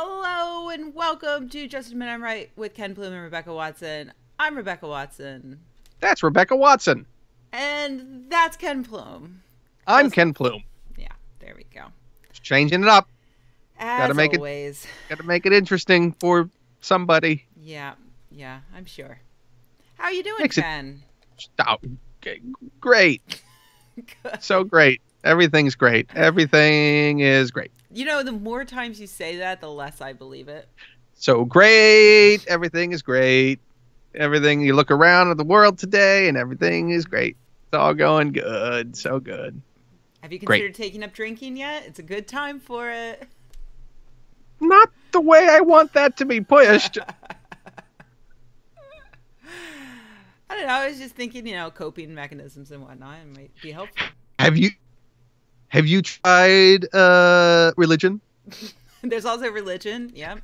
Hello and welcome to Just a Minute I'm Right with Ken Plume and Rebecca Watson. I'm Rebecca Watson. That's Rebecca Watson. And that's Ken Plume. I'm Close Ken enough. Plume. Yeah, there we go. Just changing it up. Gotta As make it always. gotta make it interesting for somebody. Yeah, I'm sure. How are you doing, Makes it Ken? oh, great. Good. So great. Everything's great. Everything is great. You know, the more times you say that, the less I believe it. So great. Everything is great. Everything you look around at the world today and everything is great. It's all going good. So good. Have you Great. considered taking up drinking yet? It's a good time for it. Not the way I want that to be pushed. I don't know. I was just thinking, coping mechanisms and whatnot might be helpful. Have you tried religion? There's also religion. Yeah.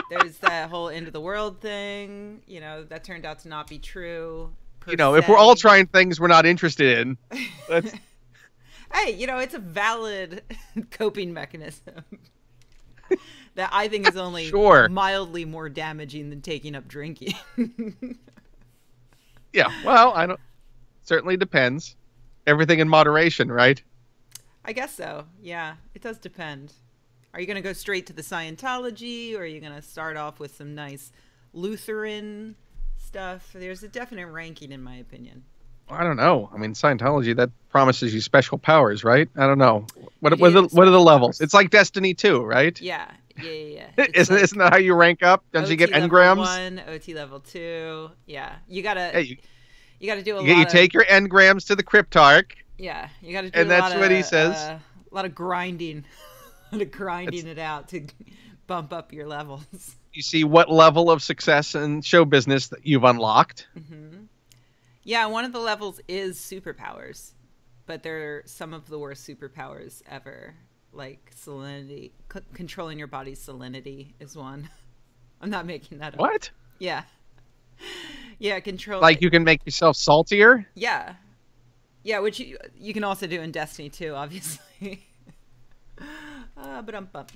There's that whole end of the world thing. That turned out to not be true. If we're all trying things we're not interested in, let's Hey, it's a valid coping mechanism that I think is only Sure. mildly more damaging than taking up drinking. Yeah, well, I don't. Certainly depends. Everything in moderation, right? I guess so. Yeah, it does depend. Are you going to go straight to the Scientology, or are you going to start off with some nice Lutheran stuff? There's a definite ranking, in my opinion. I don't know. I mean, Scientology, that promises you special powers, right? I don't know. What It are is what are the special levels? powers. It's like Destiny 2, right? Yeah. It's Isn't that how you rank up? Don't you get OT level engrams? 1, OT level 2. Yeah, you gotta Hey, you gotta do a you lot of take your engrams to the Cryptarch, yeah. You gotta do and a that's lot what of, he says. a lot of grinding, a lot of grinding it out to bump up your levels. You see what level of success in show business that you've unlocked. Hmm. Yeah, one of the levels is superpowers, but they're some of the worst superpowers ever. Like salinity, controlling your body's salinity is one. I'm not making that up. What? Yeah. Yeah, control. Like you can make yourself saltier? Yeah. Yeah, which you can also do in Destiny 2, obviously. But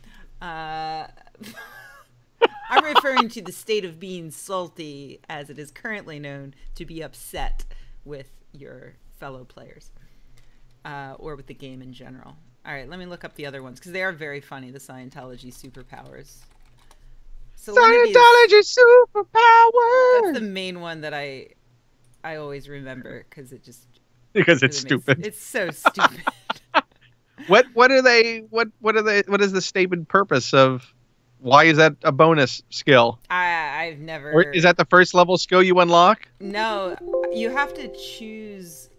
I'm referring to the state of being salty, as it is currently known, to be upset with your fellow players, or with the game in general. All right, let me look up the other ones, because they are very funny, the Scientology superpowers. Scientology superpower! That's the main one that I always remember, because it just Because it's really stupid. It's so stupid. What are they? What is the stated purpose of? Why is that a bonus skill? I've never. Or is that the first level skill you unlock? No, you have to choose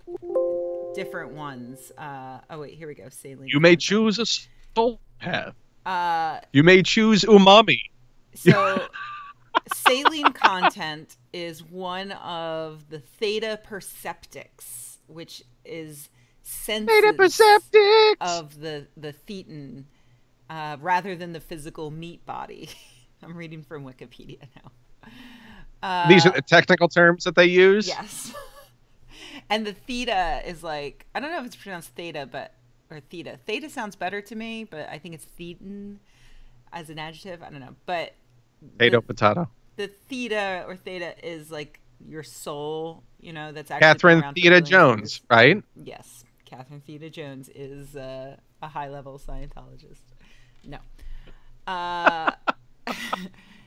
different ones. Oh wait, here we go. Saline. You may choose a soul path. Uh, You may choose umami. so saline content is one of the theta perceptics, which is senses Data perceptics. of the thetan, rather than the physical meat body. I'm reading from Wikipedia now. These are the technical terms that they use. Yes. And the theta is like, I don't know if it's pronounced theta, or theta. Theta sounds better to me, but I think it's thetan as an adjective. I don't know. But Potato, the, potato. the theta or theta is like your soul, that's actually been Catherine around for Theta billions of Jones, years. right? Yes. Catherine Theta Jones is a high-level Scientologist. No.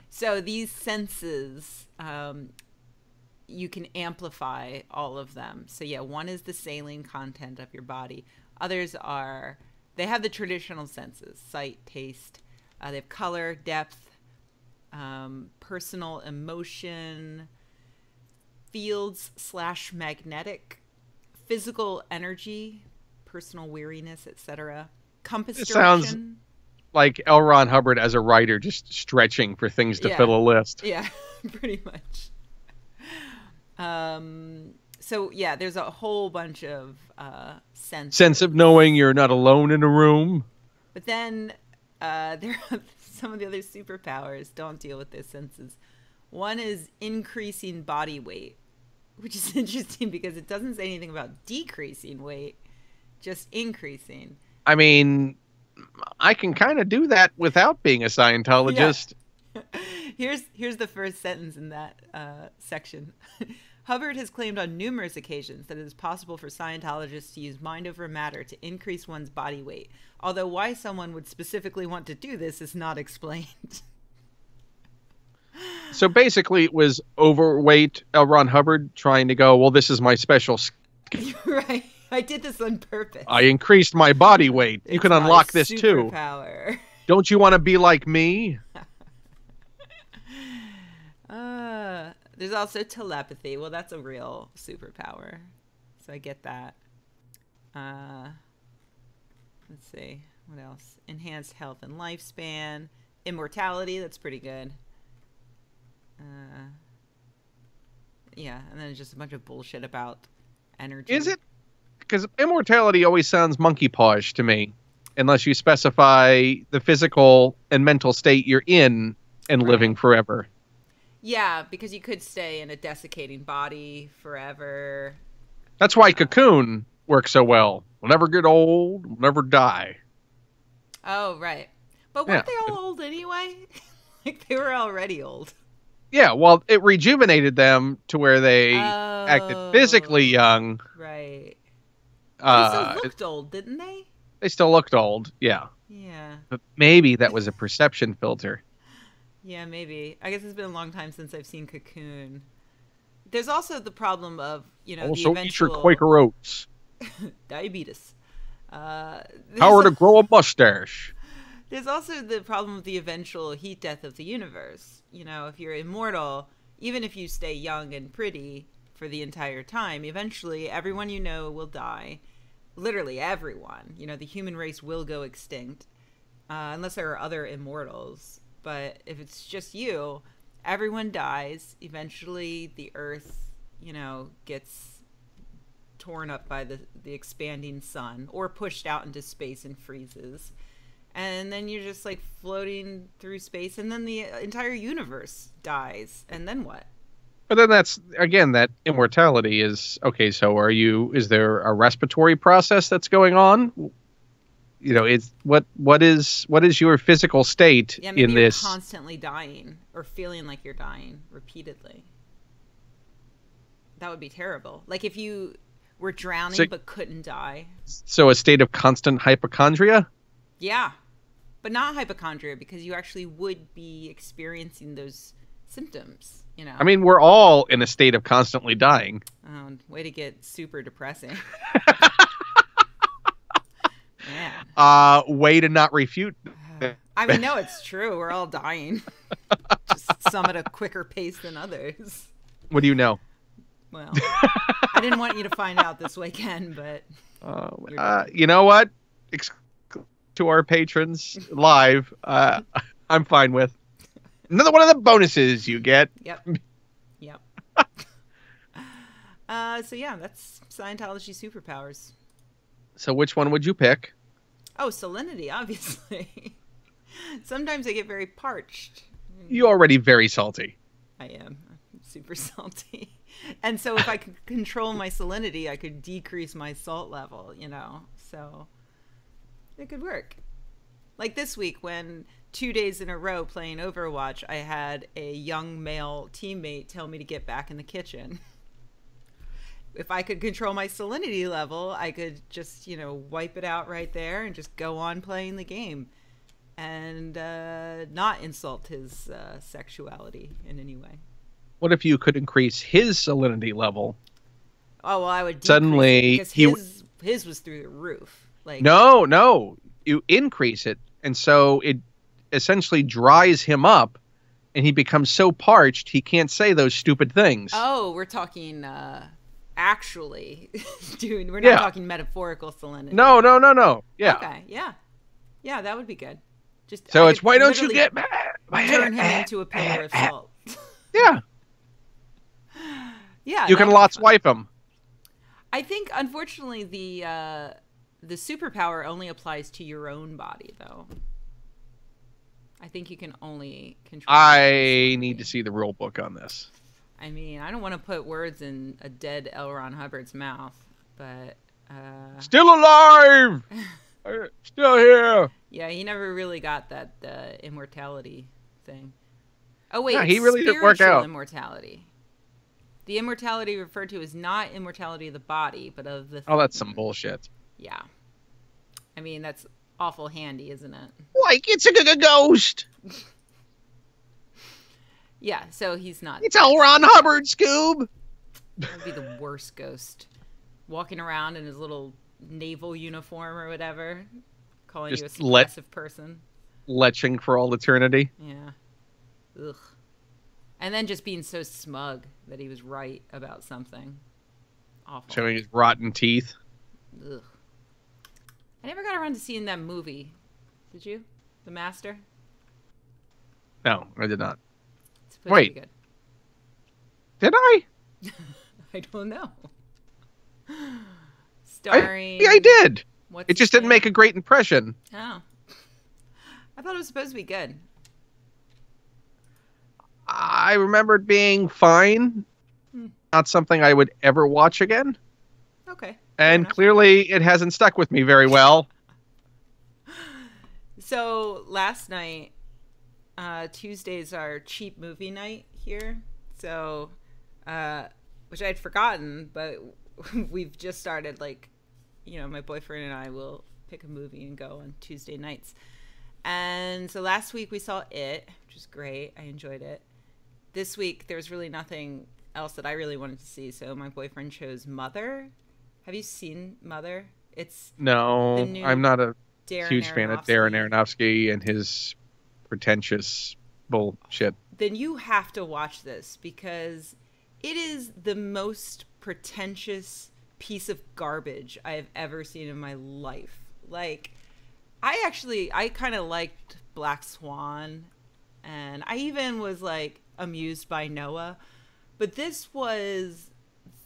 So these senses, you can amplify all of them. So yeah, one is the saline content of your body. Others they have the traditional senses: sight, taste. They have color, depth, personal emotion, fields/magnetic, physical energy, personal weariness, etc. Compass It direction. sounds like L. Ron Hubbard as a writer, just stretching for things to Yeah. fill a list. Yeah, pretty much. So yeah, there's a whole bunch of senses. Sense of knowing you're not alone in a room. But then there are some of the other superpowers don't deal with their senses. One is increasing body weight, which is interesting because it doesn't say anything about decreasing weight, just increasing. I mean, I can kind of do that without being a Yeah. Scientologist. Here's the first sentence in that section. Hubbard has claimed on numerous occasions that it is possible for Scientologists to use mind over matter to increase one's body weight, although why someone would specifically want to do this is not explained. So basically, it was overweight L. Ron Hubbard trying to go, well, this is my special. Right. I did this on purpose. I increased my body weight. You It's can my unlock this too. superpower. Don't you want to be like me? There's also telepathy. Well, that's a real superpower. So I get that. Let's see. What else? Enhanced health and lifespan. Immortality. That's pretty good. Yeah, and then just a bunch of bullshit about energy. Is it? Because immortality always sounds monkey pawish to me, unless you specify the physical and mental state you're in and living forever. Yeah, because you could stay in a desiccating body forever. That's why Cocoon works so well. We'll never get old, we'll never die. Oh, right. But weren't they all old anyway? Like, they were already old. Yeah, well, it rejuvenated them to where they acted physically young. Right. They still looked old, didn't they? They still looked old, yeah. Yeah. But maybe that was a perception filter. Yeah, maybe. I guess it's been a long time since I've seen Cocoon. There's also the problem of, the Also, eventual... eat your Quaker Oats. Diabetes. Power to grow a mustache. There's also the problem of the eventual heat death of the universe. If you're immortal, even if you stay young and pretty for the entire time, eventually everyone you know will die. Literally everyone. The human race will go extinct. Unless there are other immortals. But if it's just you, everyone dies. Eventually the earth, gets torn up by the expanding sun or pushed out into space and freezes. And then you're just like floating through space, and then the entire universe dies. And then what? But then that's, again, that immortality is, okay, so is there a respiratory process that's going on? It's what is your physical state in this? You're constantly dying or feeling like you're dying repeatedly. That would be terrible. Like if you were drowning but couldn't die. So a state of constant hypochondria? Yeah. But not hypochondria, because you actually would be experiencing those symptoms, I mean, we're all in a state of constantly dying. Oh, way to get super depressing. Man. Way to not refute. I mean, no, it's true. We're all dying. Just some at a quicker pace than others. What do you know? Well, I didn't want you to find out this weekend, but... you know what? To our patrons live, I'm fine with. Another one of the bonuses you get. Yep. So yeah, that's Scientology superpowers. So which one would you pick? Oh, salinity, obviously. Sometimes I get very parched. You're already very salty. I am. I'm super salty. And so if I could control my salinity, I could decrease my salt level, So it could work. Like this week, when 2 days in a row playing Overwatch, I had a young male teammate tell me to get back in the kitchen. If I could control my salinity level, I could just, wipe it out right there and just go on playing the game and not insult his sexuality in any way. What if you could increase his salinity level? Oh, well, I would suddenly because his was through the roof. Like No, you increase it, and so it essentially dries him up, and he becomes so parched he can't say those stupid things. Oh, we're talking actually, dude. We're not talking metaphorical salinity. No. Yeah. Okay. Yeah, that would be good. Just so it's why don't you get mad? Turn him into a pillar of salt. Yeah. Yeah. You can lots wipe him. I think, unfortunately, the superpower only applies to your own body, though. I think you can only control. I need to see the rule book on this. I mean, I don't want to put words in a dead L. Ron Hubbard's mouth, but... Still alive! Still here! Yeah, he never really got that immortality thing. Oh wait, Yeah, it's he really didn't work spiritual out. immortality. The immortality referred to is not immortality of the body, but of the Oh, that's some thing. bullshit. Yeah. I mean, that's awful handy, isn't it? Like, it's a ghost. Yeah, so he's not. It's L. Ron Hubbard, Scoob. That would be the worst ghost. Walking around in his little naval uniform or whatever, calling you a Just suppressive person. leching for all eternity. Yeah. Ugh. And then just being so smug that he was right about something. Awful. Showing his rotten teeth. Ugh. I never got around to seeing that movie. Did you? The Master? No, I did not. It's supposed Wait. to be good. Did I? I don't know. Starring. I did. What's It just his didn't name? make a great impression. Oh. I thought it was supposed to be good. I remembered being fine. Not something I would ever watch again. Okay. And clearly it hasn't stuck with me very well. So last night, Tuesdays are cheap movie night here. So, which I had forgotten, but we've just started, like, you know, my boyfriend and I will pick a movie and go on Tuesday nights. And so last week we saw It, which was great. I enjoyed it. This week there was really nothing else that I really wanted to see. So my boyfriend chose Mother. Have you seen Mother? It's No, I'm not a huge fan of Darren Aronofsky. Aronofsky and his pretentious bullshit. Then you have to watch this because it is the most pretentious piece of garbage I have ever seen in my life. Like, I kind of liked Black Swan, and I even was, like, amused by Noah, but this was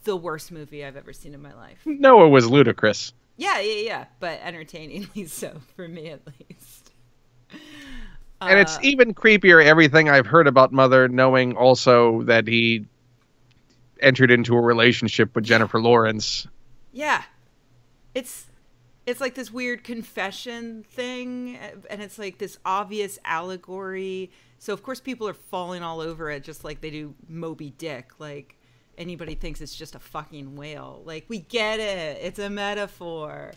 the worst movie I've ever seen in my life. Noah was ludicrous. Yeah, but entertainingly so, for me at least. And it's even creepier, everything I've heard about Mother, knowing also that he entered into a relationship with Jennifer Lawrence. Yeah. It's like this weird confession thing, and it's like this obvious allegory. So, of course, people are falling all over it, just like they do Moby Dick. Like, anybody thinks it's just a fucking whale. Like, we get it. It's a metaphor.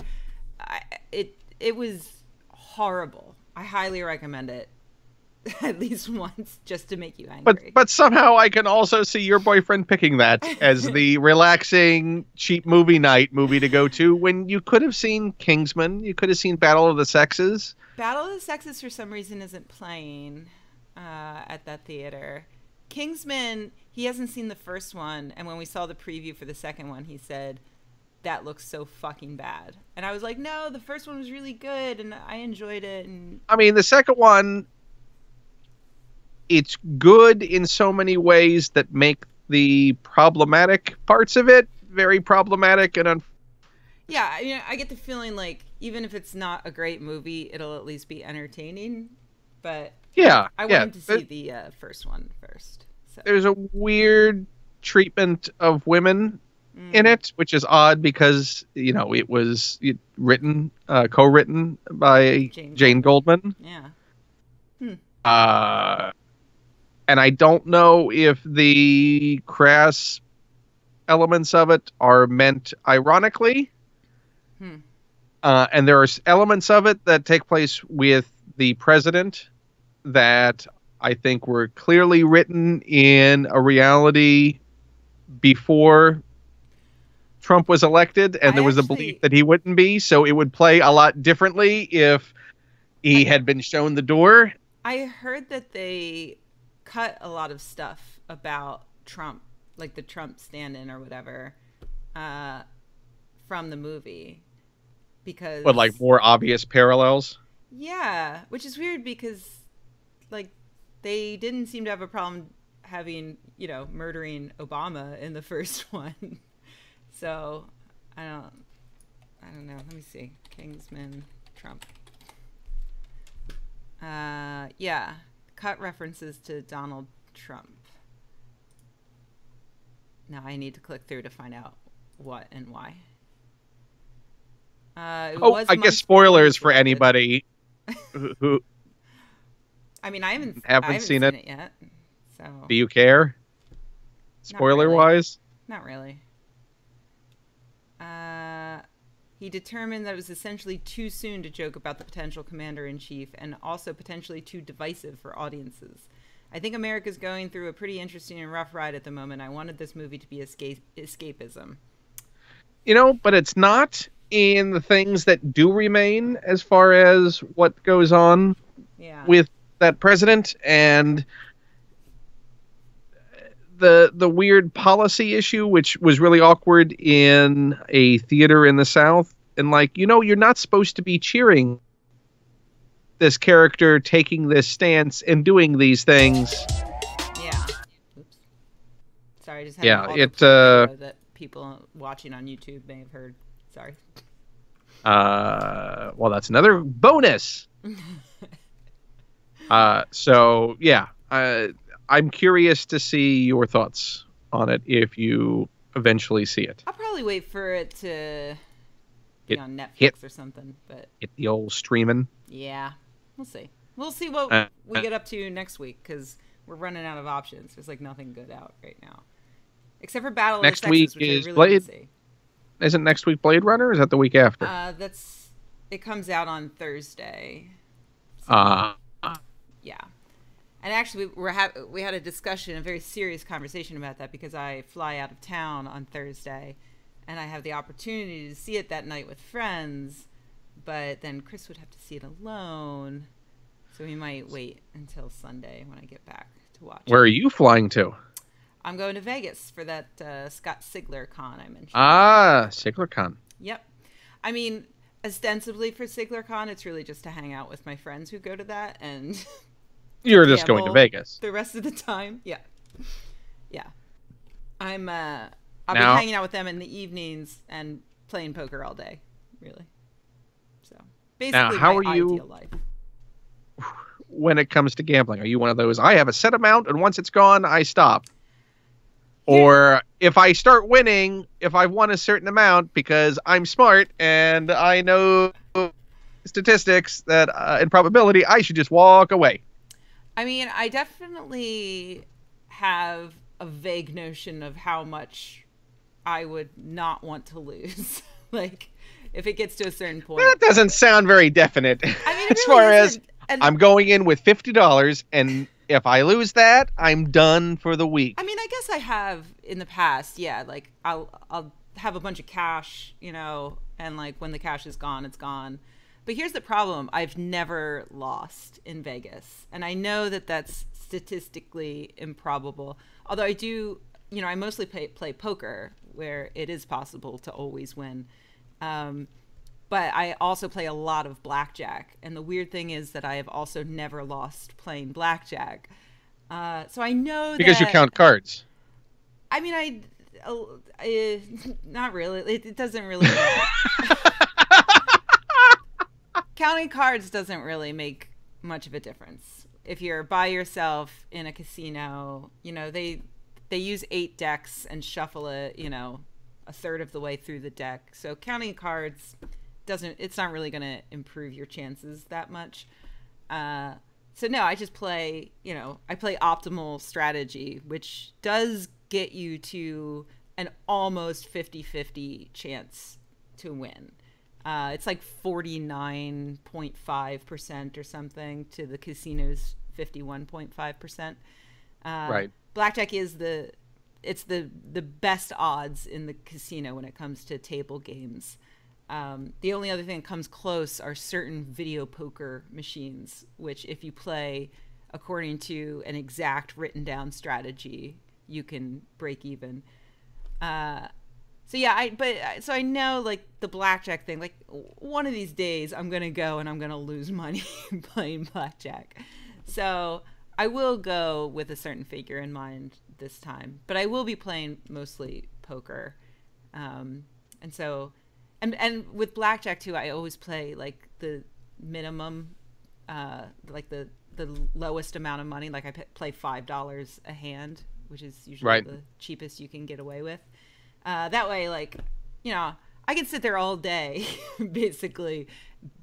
It was horrible. I highly recommend it at least once just to make you angry. But somehow I can also see your boyfriend picking that as the relaxing, cheap movie night movie to go to when you could have seen Kingsman. You could have seen Battle of the Sexes. Battle of the Sexes, for some reason, isn't playing at that theater. Kingsman, he hasn't seen the first one, and when we saw the preview for the second one, he said, that looks so fucking bad. And I was like, no, the first one was really good, and I enjoyed it. And I mean, the second one, it's good in so many ways that make the problematic parts of it very problematic and yeah, I mean, I get the feeling like even if it's not a great movie, it'll at least be entertaining. But yeah, I wanted to see the first one first. So. There's a weird treatment of women in it, which is odd because, you know, it was co-written by Jane Goldman. Yeah. And I don't know if the crass elements of it are meant ironically. And there are elements of it that take place with the president that I think were clearly written in a reality before Trump was elected, and there was a belief that he wouldn't be, so it would play a lot differently if he had been shown the door. I heard that they cut a lot of stuff about Trump, like the Trump stand-in or whatever, from the movie. Because But like more obvious parallels? Yeah, which is weird because like they didn't seem to have a problem having, you know, murdering Obama in the first one. So I don't know. Let me see. Kingsman, Trump. Yeah. Cut references to Donald Trump. Now I need to click through to find out what and why. I guess spoilers for anybody. Who I mean, I haven't haven't seen seen it? it yet, so Do you care? not Spoiler really. wise? Not really. Uh, he determined that it was essentially too soon to joke about the potential commander in chief, and also potentially too divisive for audiences. I think America's going through a pretty interesting and rough ride at the moment. I wanted this movie to be escapism. But it's not in the things that do remain as far as what goes on Yeah. with that president and the weird policy issue, which was really awkward in a theater in the South. And you're not supposed to be cheering this character taking this stance and doing these things. Yeah. Oops. Sorry, I just had an Yeah, autoplay video that people watching on YouTube may have heard. Sorry. Well, that's another bonus. So yeah, I'm curious to see your thoughts on it if you eventually see it. I'll probably wait for it to be It on hit Netflix or something, but the old streaming. yeah, we'll see. We'll see what Uh, we get up to next week because we're running out of options. There's like nothing good out right now, except for Battle of the Next Sexes, week which I is really want Blade. to see. Isn't next week Blade Runner? Or is that the week after? It comes out on Thursday. So, Uh, yeah. And actually, we had a discussion, a very serious conversation about that because I fly out of town on Thursday, and I have the opportunity to see it that night with friends, but then Chris would have to see it alone, so we might wait until Sunday when I get back to watch where are it. you flying to? I'm going to Vegas for that Scott Sigler con I mentioned. SiglerCon. Yep. I mean, ostensibly for SiglerCon, it's really just to hang out with my friends who go to that and You're just going to Vegas. the rest of the time. Yeah. Yeah. I'll be Now- hanging out with them in the evenings and playing poker all day, really. So, basically how my are you- ideal life. When it comes to gambling, are you one of those, I have a set amount and once it's gone, I stop? Or if I start winning, if I've won a certain amount because I'm smart and I know statistics that in probability, I should just walk away. I mean, I definitely have a vague notion of how much I would not want to lose. Like, if it gets to a certain point. That doesn't sound very definite. I mean, it as really far as isn't. And I'm going in with $50 and if I lose that, I'm done for the week. I mean, I guess I have in the past, yeah. Like I'll have a bunch of cash, and like when the cash is gone, it's gone. But here's the problem: I've never lost in Vegas, and I know that that's statistically improbable. Although I do, I mostly play poker, where it is possible to always win. But I also play a lot of blackjack, and the weird thing is that I have also never lost playing blackjack. So I know Because you that, count cards. I mean, not really. It doesn't really. Counting cards doesn't really make much of a difference. If you're by yourself in a casino, they use 8 decks and shuffle it, a third of the way through the deck. So counting cards it's not really going to improve your chances that much. So no, I just play, I play optimal strategy, which does get you to an almost 50-50 chance to win. It's like 49.5% or something to the casino's 51.5%. Right. Blackjack is the best odds in the casino when it comes to table games. The only other thing that comes close are certain video poker machines, which if you play according to an exact written down strategy, you can break even. So yeah, so I know like the blackjack thing, like one of these days I'm going to go and I'm going to lose money playing blackjack. So I will go with a certain figure in mind this time, but I will be playing mostly poker. And so, and with blackjack too, I always play like the minimum, like the lowest amount of money. Like I play $5 a hand, which is usually the cheapest you can get away with. That way, like, I can sit there all day, basically,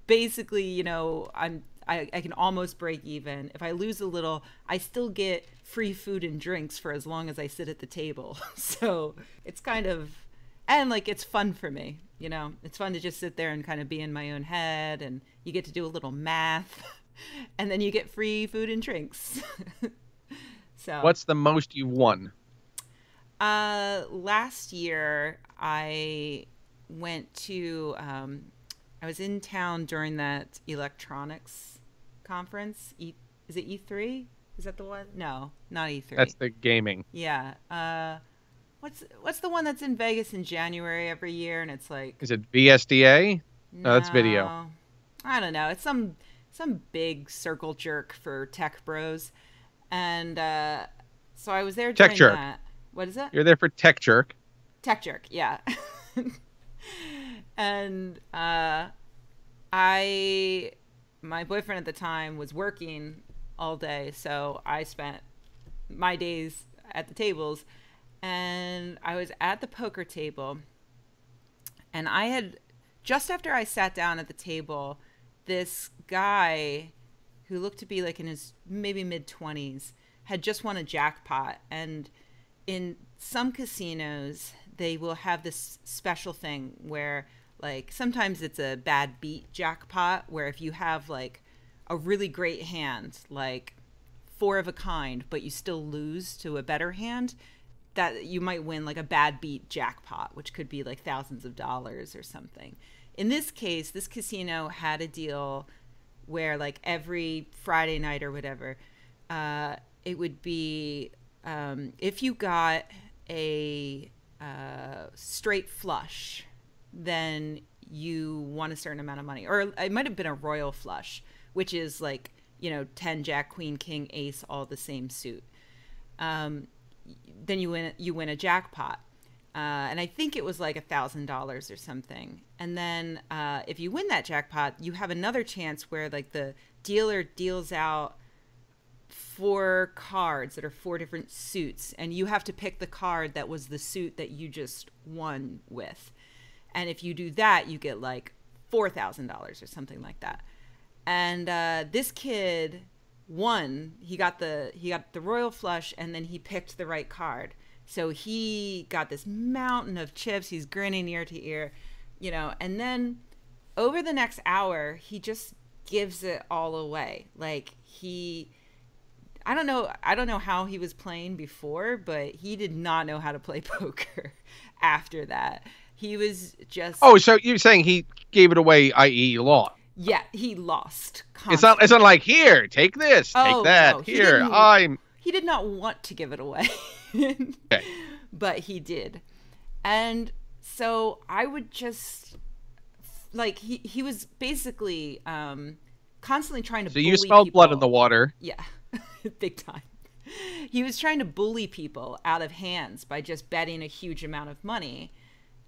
I'm I can almost break even. If I lose a little, I still get free food and drinks for as long as I sit at the table. So it's kind of, and like, it's fun for me. You know, it's fun to just sit there and kind of be in my own head, and you get to do a little math and then you get free food and drinks. So What's the most you've won? last year I went to, I was in town during that electronics conference. Is it E3? Is that the one? No, not E3. That's the gaming. Yeah. What's the one that's in Vegas in January every year, and it's like, Is it VSDA? No, that's video. no, I don't know. It's some big circle jerk for tech bros, and so I was there Tech during jerk. that. What is it? You're there for Tech Jerk. Tech jerk, yeah. And my boyfriend at the time was working all day, so I spent my days at the tables, and I was at the poker table, and I had, just after I sat down at the table, this guy who looked to be like in his maybe mid-20s had just won a jackpot. And in some casinos, they will have this special thing where, like, sometimes it's a bad beat jackpot, where if you have like a really great hand, like four of a kind, but you still lose to a better hand, that you might win like a bad beat jackpot, which could be like thousands of dollars or something. In this case, this casino had a deal where, like, every Friday night or whatever, it would be, if you got a straight flush, then you won a certain amount of money. Or it might have been a royal flush, which is like, 10, jack, queen, king, ace, all the same suit. Then you win a jackpot. And I think it was like $1,000 or something. And then if you win that jackpot, you have another chance where, like, the dealer deals out 4 cards that are 4 different suits, and you have to pick the card that was the suit that you just won with. And if you do that, you get like $4,000 or something like that. And this kid won. He got the royal flush, and then he picked the right card. So he got this mountain of chips. He's grinning ear to ear, and then over the next hour, he just gives it all away. Like, I don't know how he was playing before, but he did not know how to play poker after that. He was just... Oh, so you're saying he gave it away, i.e. lost? Yeah, he lost constantly. It's not like, here, take this, take that. No, here, he did not want to give it away. Okay. But he did. And so I would just, like, he was basically constantly trying to bully people. So you smelled blood in the water. Yeah, big time. He was trying to bully people out of hands by just betting a huge amount of money.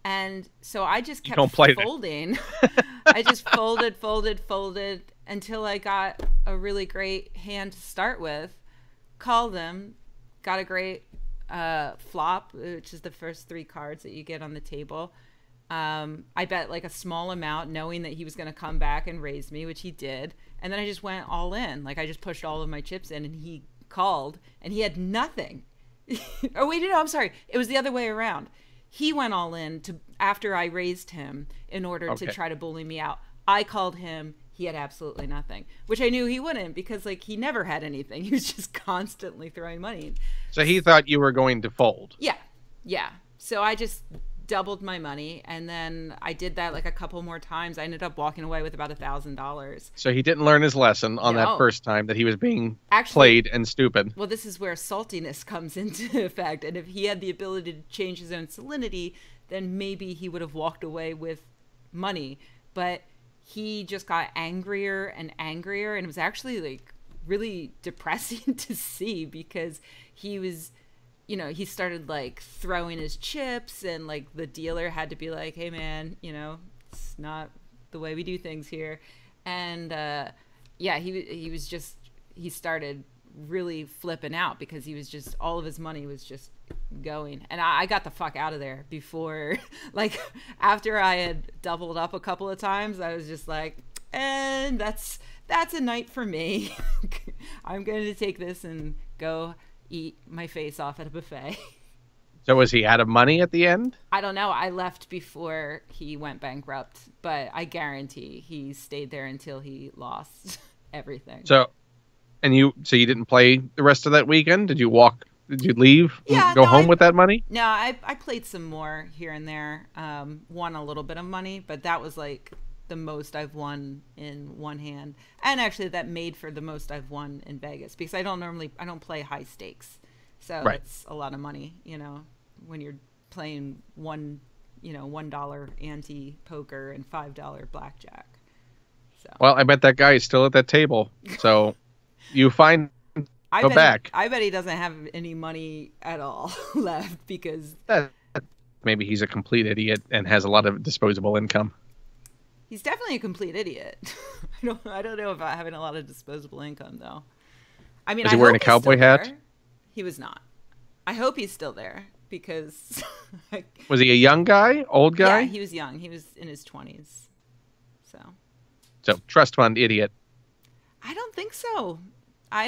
And so I just kept folding. I just folded until I got a really great hand to start with. Called him, got a great flop, which is the first 3 cards that you get on the table. I bet like a small amount, knowing that he was going to come back and raise me, which he did. And then I just went all in. Like, I just pushed all of my chips in, and he called, and he had nothing. Oh, wait, no, I'm sorry. It was the other way around. He went all in after I raised him in order to try to bully me out. I called him. He had absolutely nothing, which I knew he wouldn't, because, like, he never had anything. He was just constantly throwing money in. So he thought you were going to fold. Yeah. So I just doubled my money, and then I did that like a couple more times. I ended up walking away with about $1,000. So he didn't learn his lesson on that first time that he was being played and stupid. Well, this is where saltiness comes into effect. And if he had the ability to change his own salinity, then maybe he would have walked away with money. But he just got angrier and angrier, and it was actually like really depressing to see, because he was, he started like throwing his chips, and like the dealer had to be like, hey man, it's not the way we do things here. And he started really flipping out, because he was just, all of his money was just going. And I got the fuck out of there before, like, after I had doubled up a couple of times, I was just like, and that's that's a night for me. I'm going to take this and go eat my face off at a buffet. So was he out of money at the end? I don't know. I left before he went bankrupt, but I guarantee he stayed there until he lost everything. So you didn't play the rest of that weekend? Did you walk? Did you leave? Yeah, Go no, home with that money? No, I played some more here and there. Won a little bit of money, but that was like the most I've won in one hand. And actually that made for the most I've won in Vegas because I don't play high stakes. So Right. it's a lot of money, when you're playing $1 ante poker and $5 blackjack. So Well, I bet that guy is still at that table. So you find go back. I bet he doesn't have any money at all left because Maybe he's a complete idiot and has a lot of disposable income. he's definitely a complete idiot. I don't know about having a lot of disposable income though. I mean, Was he wearing a cowboy hat? He was not. I hope he's still there because Was he a young guy? Old guy? Yeah, he was young. He was in his 20s. So trust fund idiot. I don't think so. I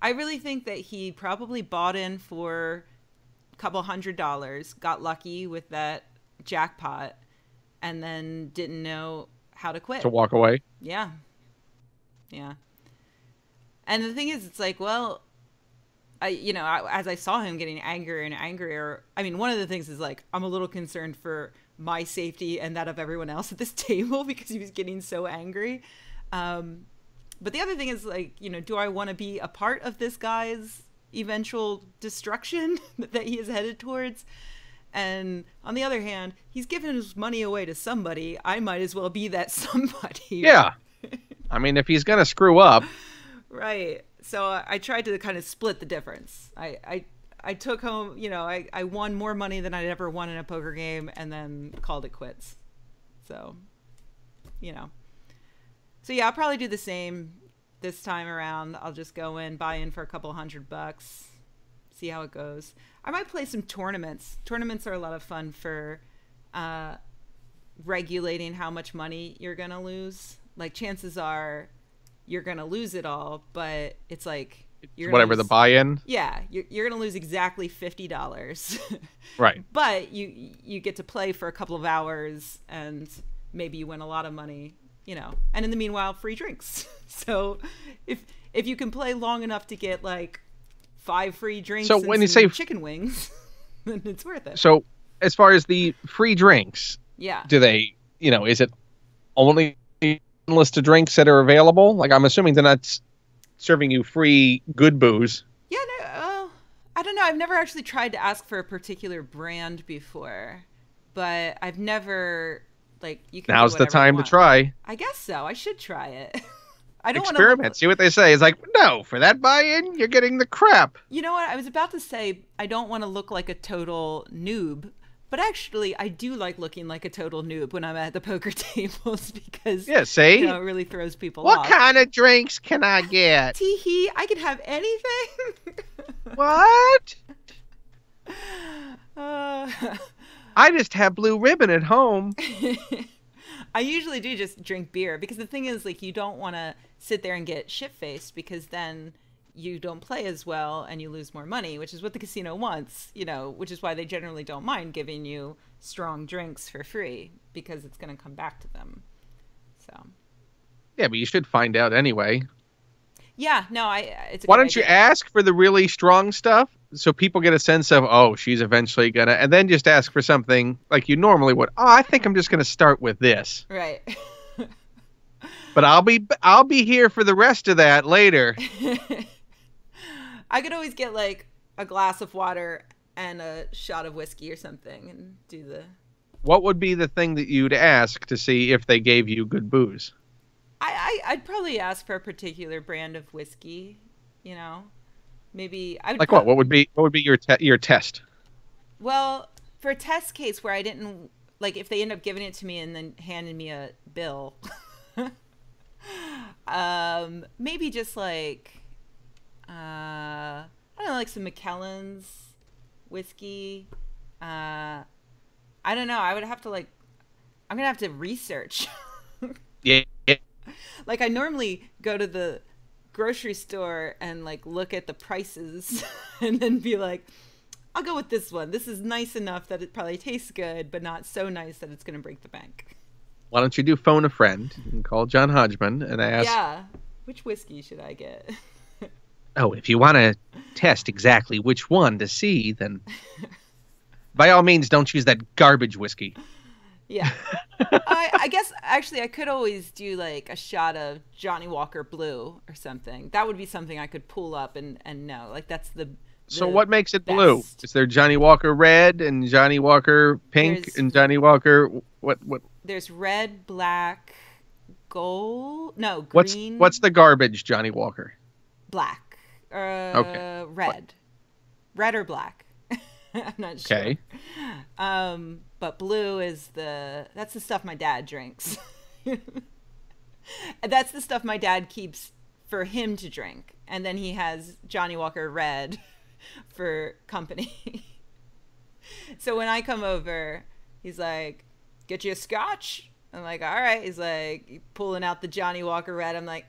really think that he probably bought in for a couple $100, got lucky with that jackpot, and then didn't know how to quit. To walk away. Yeah. Yeah. And the thing is, it's like, well, as I saw him getting angrier and angrier, I mean, one of the things is like, I'm a little concerned for my safety and that of everyone else at this table because he was getting so angry. But the other thing is like, do I want to be a part of this guy's eventual destruction that he is headed towards? And on the other hand, he's giving his money away to somebody. I might as well be that somebody. Yeah. I mean, if he's going to screw up. Right. So I tried to kind of split the difference. I took home, I won more money than I'd ever won in a poker game and then called it quits. So, So yeah, I'll probably do the same this time around. I'll just go in, buy in for a couple $100, see how it goes. I might play some tournaments. Tournaments are a lot of fun for regulating how much money you're going to lose. Like chances are you're going to lose it all, but it's like Whatever the buy-in. Yeah, you're going to lose exactly $50. Right. But you get to play for a couple of hours and maybe you win a lot of money, And in the meanwhile, free drinks. So if you can play long enough to get like 5 free drinks so and when you some say chicken wings, then it's worth it. So as far as the free drinks, yeah. do they, is it only list of drinks that are available? Like I'm assuming they're not serving you free good booze. Yeah, no, I don't know. I've never actually tried to ask for a particular brand before, but I've never you can. Now's the time to try. I guess so. I should try it. I don't experiment. See what they say. It's like, no, for that buy-in, you're getting the crap. You know what? I was about to say I don't want to look like a total noob, but actually, I do like looking like a total noob when I'm at the poker tables because see, it really throws people off. What kind of drinks can I get? Tee-hee, I can have anything. What? I just have Blue Ribbon at home. I usually do just drink beer because the thing is, you don't want to sit there and get shit-faced because then you don't play as well and you lose more money, which is what the casino wants, which is why they generally don't mind giving you strong drinks for free because it's going to come back to them. So. Yeah, but you should find out anyway. Yeah, no, it's a Why good don't idea. you ask for the really strong stuff so people get a sense of, oh, she's eventually gonna, and then just ask for something like you normally would. Oh, I think I'm just gonna start with this. Right. But I'll be here for the rest of that later. I could always get a glass of water and a shot of whiskey or something and do the. What would be the thing that you'd ask to see if they gave you good booze? I'd probably ask for a particular brand of whiskey, Maybe I would what? What would be your test? Well, for a test case where I didn't if they end up giving it to me and then handing me a bill, maybe just I don't know, some McKellen's whiskey. I don't know. I would have to I'm gonna have to research. Yeah. Like I normally go to the grocery store and like look at the prices and then be like, I'll go with this one. This is nice enough that it probably tastes good, but not so nice that it's going to break the bank. Why don't you do phone a friend and call John Hodgman and ask, Yeah. Which whiskey should I get? oh, if you want to test exactly which one to see, then by all means, don't use that garbage whiskey. Yeah. I guess actually I could always do like a shot of Johnny Walker Blue or something. That would be something I could pull up and know. Like that's So the what makes it best. blue? Is there Johnny Walker Red and Johnny Walker Pink and Johnny Walker what? There's red, black, gold. No, What's green. what's the garbage Johnny Walker? Black. Okay. Red. Red or black. I'm not sure. Okay. But blue is that's the stuff my dad drinks. That's the stuff my dad keeps for him to drink. And then he has Johnny Walker Red for company. So when I come over, he's like, get you a scotch? I'm like, all right. He's like pulling out the Johnny Walker Red. I'm like,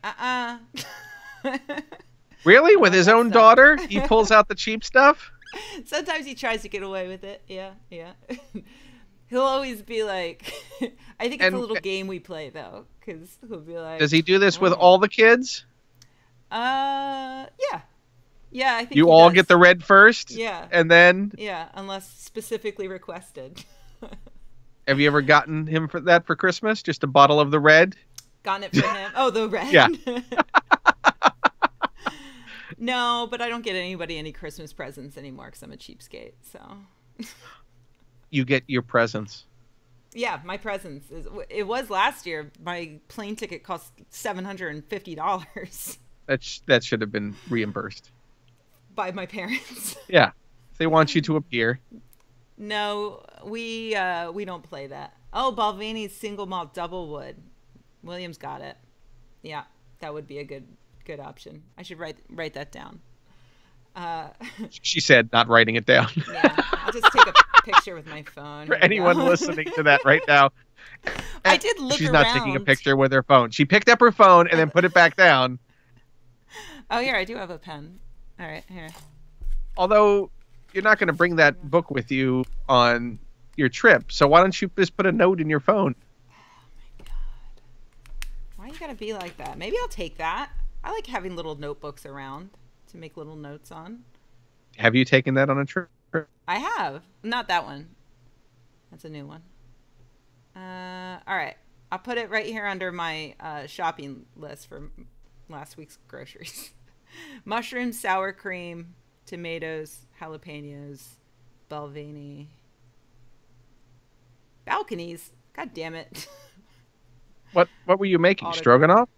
Really? With his own daughter? He pulls out the cheap stuff? Sometimes he tries to get away with it. Yeah. He'll always be like, I think it's a little game we play though, because he'll be like, does he do this with all the kids? Yeah. Yeah, I think you he all does. get the red first? Yeah. And then? Yeah, unless specifically requested. Have you ever gotten him for that for Christmas? Just a bottle of the red? Gotten it for him? Oh, the red? Yeah. No, but I don't get anybody any Christmas presents anymore because I'm a cheapskate, so... You get your presents. Yeah, my presents. It was last year. My plane ticket cost $750. That should have been reimbursed. By my parents. Yeah. They want you to appear. No, we don't play that. Oh, Balveni's single malt double wood. William's got it. Yeah, that would be a good option. I should write that down. She said, not writing it down. Yeah, I'll just take a picture with my phone. For anyone listening to that right now, I did look she's around. not taking a picture with her phone. She picked up her phone and then put it back down. Oh, here, I do have a pen. All right, here. Although you're not going to bring that book with you on your trip, so why don't you just put a note in your phone? Oh my god, why you gotta be like that? Maybe I'll take that. I like having little notebooks around to make little notes on. Have you taken that on a trip? I have. Not that one. That's a new one. All right, I'll put it right here under my shopping list for last week's groceries. Mushrooms, sour cream, tomatoes, jalapenos, Balvenie. Balconies. God damn it. What were you making? Stroganoff?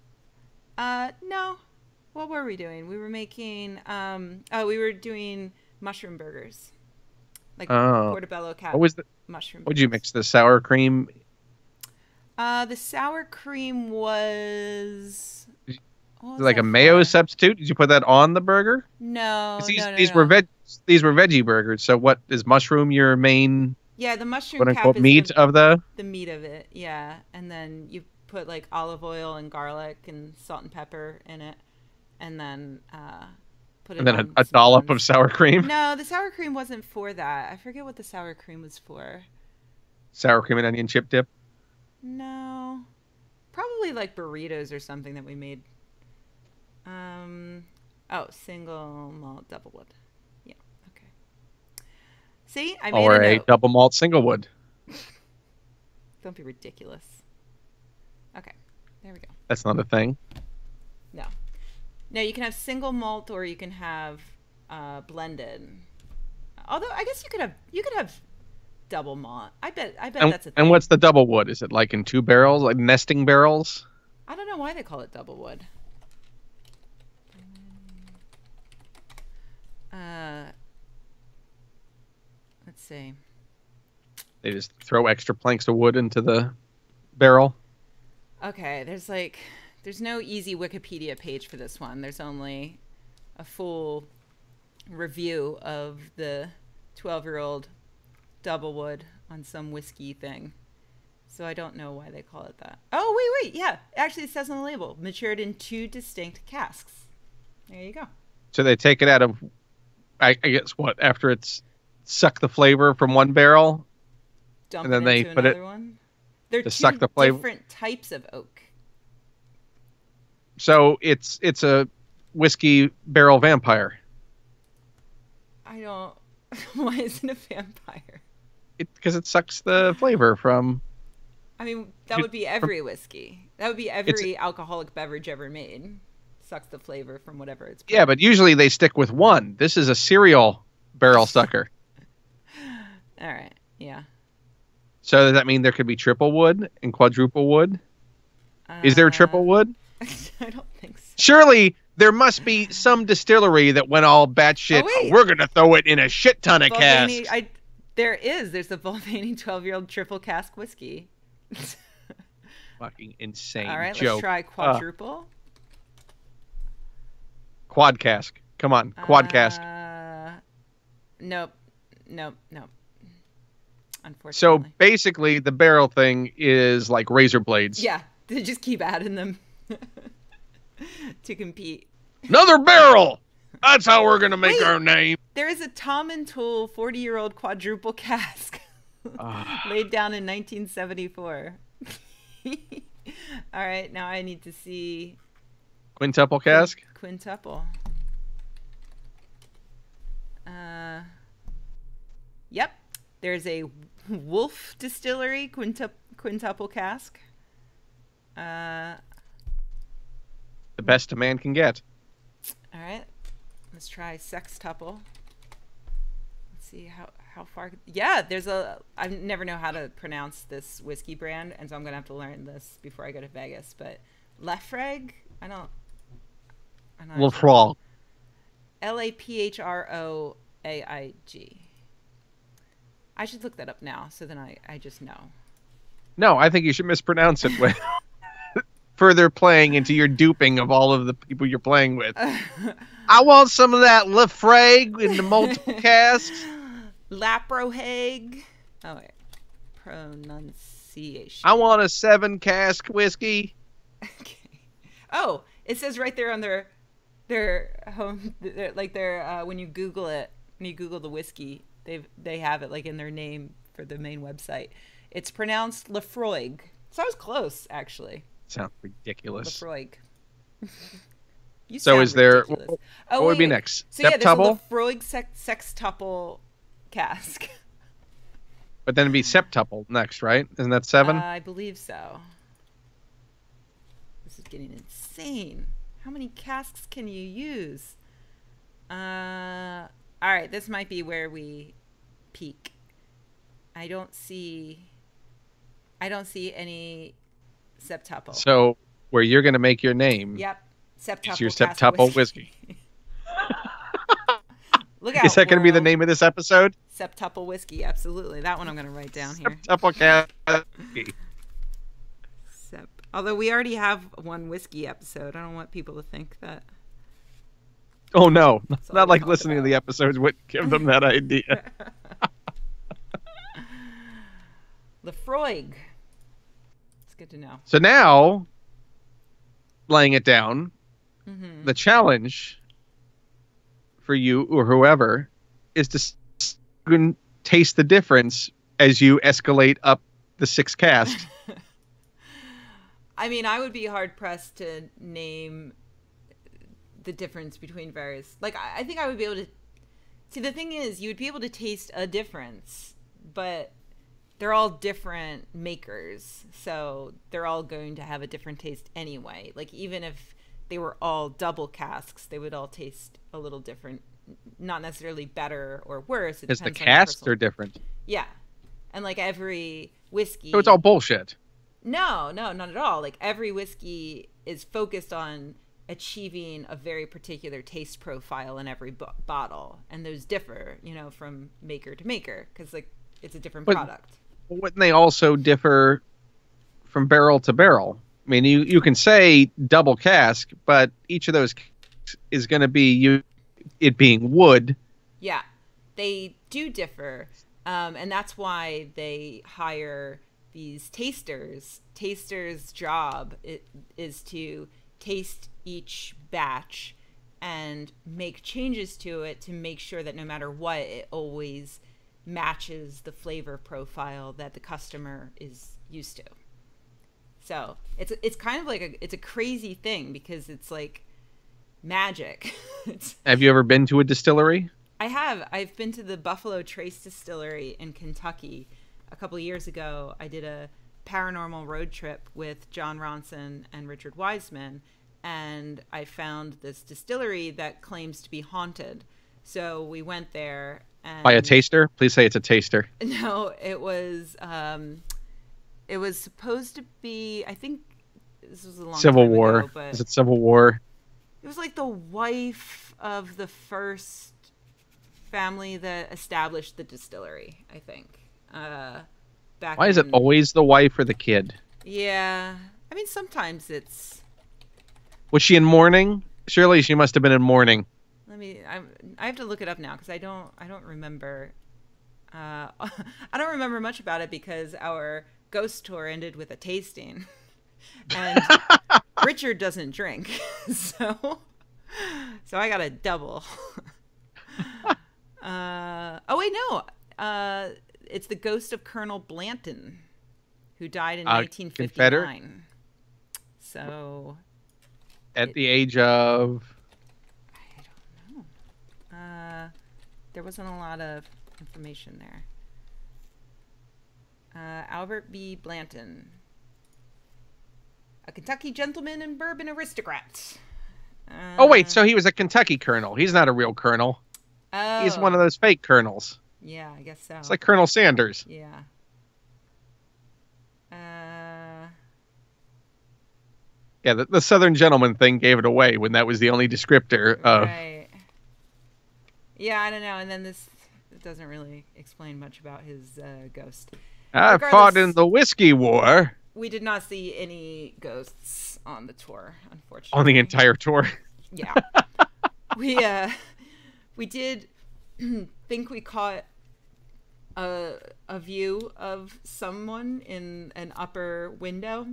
No. What were we doing? We were making we were doing mushroom burgers. Like portobello cap mushroom burgers. What'd you mix? The sour cream? The sour cream was like a mayo substitute? Did you put that on the burger? No. These were veggie burgers. So what is mushroom your main the mushroom quote cap unquote is meat of the meat of it, yeah. And then you put like olive oil and garlic and salt and pepper in it, and then put it and then on a dollop of sour cream? No, the sour cream wasn't for that. I forget what the sour cream was for. Sour cream and onion chip dip? No. Probably like burritos or something that we made. Single malt double wood. Yeah, okay. See, I made or a a note. double malt single wood. Don't be ridiculous. Okay, there we go. That's not a thing. No, you can have single malt or you can have blended. Although I guess you could have double malt. I bet that's a thing. And what's the double wood? Is it like in 2 barrels, like nesting barrels? I don't know why they call it double wood. Let's see. They just throw extra planks of wood into the barrel. Okay, there's no easy Wikipedia page for this one. There's only a full review of the 12-year-old double wood on some whiskey thing. So I don't know why they call it that. Oh, wait. Yeah. Actually, it says on the label, matured in 2 distinct casks. There you go. So they take it out of, I guess, what, after it's sucked the flavor from one barrel? Dump and then it they into put another it one. They're to 2 suck the flavor. different types of oak. So it's a whiskey barrel vampire. I don't... Why isn't it a vampire? Because it sucks the flavor from... I mean, that would be every whiskey. That would be every alcoholic beverage ever made. Sucks the flavor from whatever it's... Yeah, but usually they stick with one. This is a cereal barrel sucker. All right, yeah. So does that mean there could be triple wood and quadruple wood? Is there triple wood? I don't think so. Surely there must be some distillery that went all batshit. Oh, we're going to throw it in a shit ton of casks. There is. There's a Balvenie 12-year-old triple cask whiskey. Fucking insane. All right, joke. let's try quadruple. Quad cask. Come on, quad cask. Nope. Unfortunately. So basically, the barrel thing is like razor blades. Yeah, they just keep adding them to compete. Another barrel! That's how we're going to make our name. There is a Tom and Tool 40-year-old quadruple cask laid down in 1974. All right, now I need to see... Quintuple cask? Quintuple. Yep. There's a Wolf Distillery quintuple cask. The best a man can get. All right. Let's try sextuple. Let's see how far. Yeah, there's a... I never know how to pronounce this whiskey brand, and so I'm going to have to learn this before I go to Vegas. But Lefreg? I don't... Lafroig. Laphroaig. I should look that up now, so then I just know. No, I think you should mispronounce it with further playing into your duping of all of the people you're playing with. I want some of that Lefreg in the multiple casks. Laprohaig. Oh, wait. Pronunciation. I want a 7-cask whiskey. Okay. Oh, it says right there on their home, when you Google it, when you Google the whiskey, they have it like in their name for the main website. It's pronounced Lefroig. So I was close, actually. Sounds ridiculous. Lefroig. So is there... Ridiculous. What would be next? So yeah, there's a Lefroig sextuple cask. But then it'd be septuple next, right? Isn't that 7? I believe so. This is getting insane. How many casks can you use? All right, this might be where we peak. I don't see any septuple. So where you're going to make your name. Yep. Septuple. Is your septuple whiskey. Look out. Is that going to be the name of this episode? Septuple whiskey, absolutely. That one I'm going to write down here. Septuple whiskey. Although we already have one whiskey episode. I don't want people to think that. Oh, no. Not like listening to the episodes would give them that idea. Lefroig. It's good to know. So now, laying it down, the challenge for you or whoever is to taste the difference as you escalate up the 6 casks. I mean, I would be hard pressed to name the difference between various. Like, I think I would be able to. See, the thing is, you would be able to taste a difference, but they're all different makers, so they're all going to have a different taste anyway. Like, even if they were all double casks, they would all taste a little different. Not necessarily better or worse. Because the casks are different. Yeah. And like every whiskey. So it's all bullshit. No, not at all. Like every whiskey is focused on achieving a very particular taste profile in every bottle. And those differ, from maker to maker because like it's a different product. Wouldn't they also differ from barrel to barrel? I mean, you can say double cask, but each of those is going to be it being wood. Yeah, they do differ. And that's why they hire these tasters. Tasters' job is to taste each batch and make changes to it to make sure that no matter what, it always matches the flavor profile that the customer is used to. So it's kind of like it's a crazy thing because it's like magic. Have you ever been to a distillery? I have. I've been to the Buffalo Trace Distillery in Kentucky a couple of years ago. I did a paranormal road trip with John Ronson and Richard Wiseman, and I found this distillery that claims to be haunted. So we went there. And By a taster? Please say it's a taster. no, it was supposed to be, I think this was a long Civil time War. ago, but Is it Civil War? it was like the wife of the first family that established the distillery, I think. Back Why is it always the wife or the kid? Yeah. I mean, sometimes it's... Was she in mourning? Surely she must have been in mourning. I have to look it up now because I don't remember. I don't remember much about it because our ghost tour ended with a tasting, and Richard doesn't drink, so I got a double. Oh wait, no. It's the ghost of Colonel Blanton, who died in 1959. Confederate? So At the age of... there wasn't a lot of information there. Albert B. Blanton, a Kentucky gentleman and bourbon aristocrat. Oh, wait, so he was a Kentucky colonel. He's not a real colonel. Oh. He's one of those fake colonels. Yeah, I guess so. It's like Colonel Sanders. Yeah. Yeah, the Southern gentleman thing gave it away when that was the only descriptor of... Right. Yeah, I don't know. And then this doesn't really explain much about his ghost. I fought in the Whiskey War. We did not see any ghosts on the tour, unfortunately. On the entire tour. Yeah. We did think we caught a view of someone in an upper window.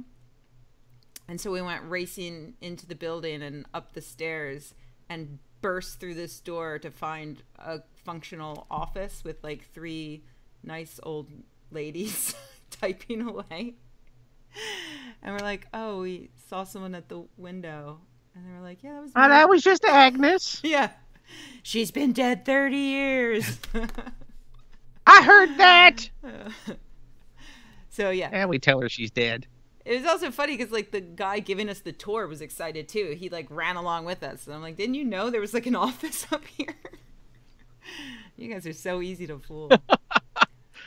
And so we went racing into the building and up the stairs and burst through this door to find a functional office with like 3 nice old ladies typing away. And we're like, oh, we saw someone at the window. And they were like, yeah, that was me. Oh, that was just Agnes. Yeah. She's been dead 30 years. I heard that. So, yeah. And we tell her she's dead. It was also funny because, like, the guy giving us the tour was excited, too. He, like, ran along with us. And I'm like, didn't you know there was, like, an office up here? You guys are so easy to fool.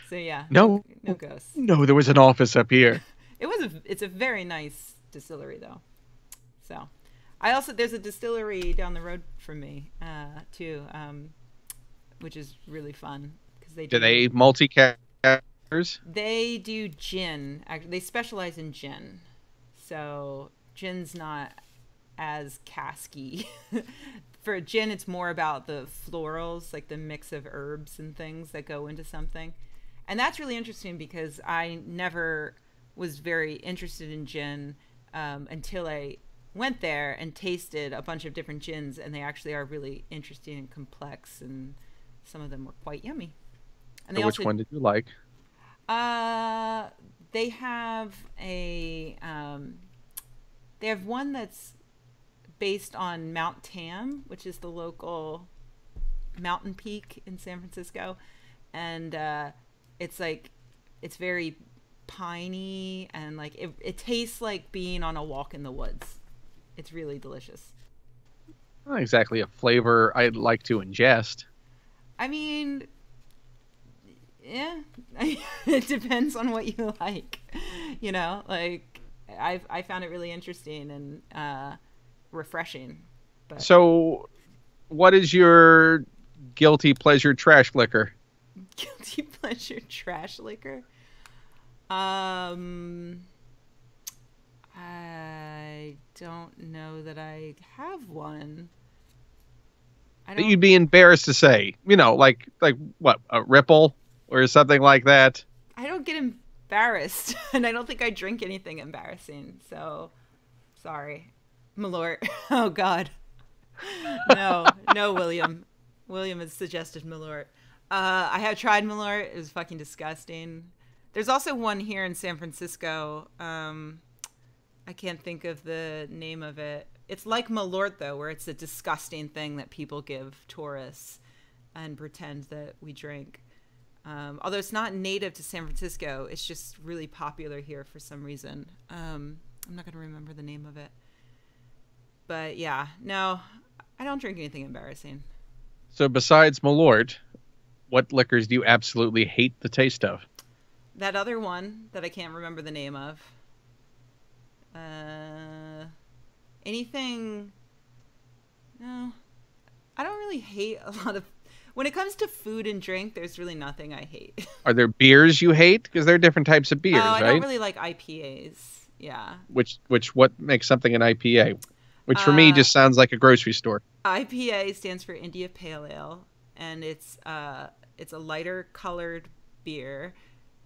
So, yeah. No ghosts. No, there was an office up here. It's a very nice distillery, though. So, there's a distillery down the road from me, too, which is really fun. Do they multi-cast? They do gin. Actually, they specialize in gin. So gin's not as casky. For gin, it's more about the florals, like the mix of herbs and things that go into something. And that's really interesting because I never was very interested in gin until I went there and tasted a bunch of different gins, and they actually are really interesting and complex, and some of them were quite yummy. And which one did you like? They have they have one that's based on Mount Tam, which is the local mountain peak in San Francisco, and it's very piney and like it tastes like being on a walk in the woods. It's really delicious. Not exactly a flavor I'd like to ingest. I mean, yeah, it depends on what you like. You know, like I found it really interesting and refreshing. But So, what is your guilty pleasure trash liquor? Guilty pleasure trash liquor? I don't know that I have one. That you'd be embarrassed to say. You know, like what, a Ripple or something like that? I don't get embarrassed, and I don't think I drink anything embarrassing. So, sorry, Malort. Oh God, no, no, William. William has suggested Malort. I have tried Malort. It was fucking disgusting. There's also one here in San Francisco. I can't think of the name of it. It's like Malort, though, where it's a disgusting thing that people give tourists and pretend that we drink. Although it's not native to San Francisco, it's just really popular here for some reason. I'm not going to remember the name of it. But yeah, no, I don't drink anything embarrassing. So besides Malort, what liquors do you absolutely hate the taste of? That other one that I can't remember the name of. Anything? No, I don't really hate a lot of. When it comes to food and drink, there's really nothing I hate. Are there beers you hate? Because there are different types of beers, I right? don't really like IPAs. Yeah. What makes something an IPA? Which for me just sounds like a grocery store. IPA stands for India Pale Ale, and it's a lighter colored beer,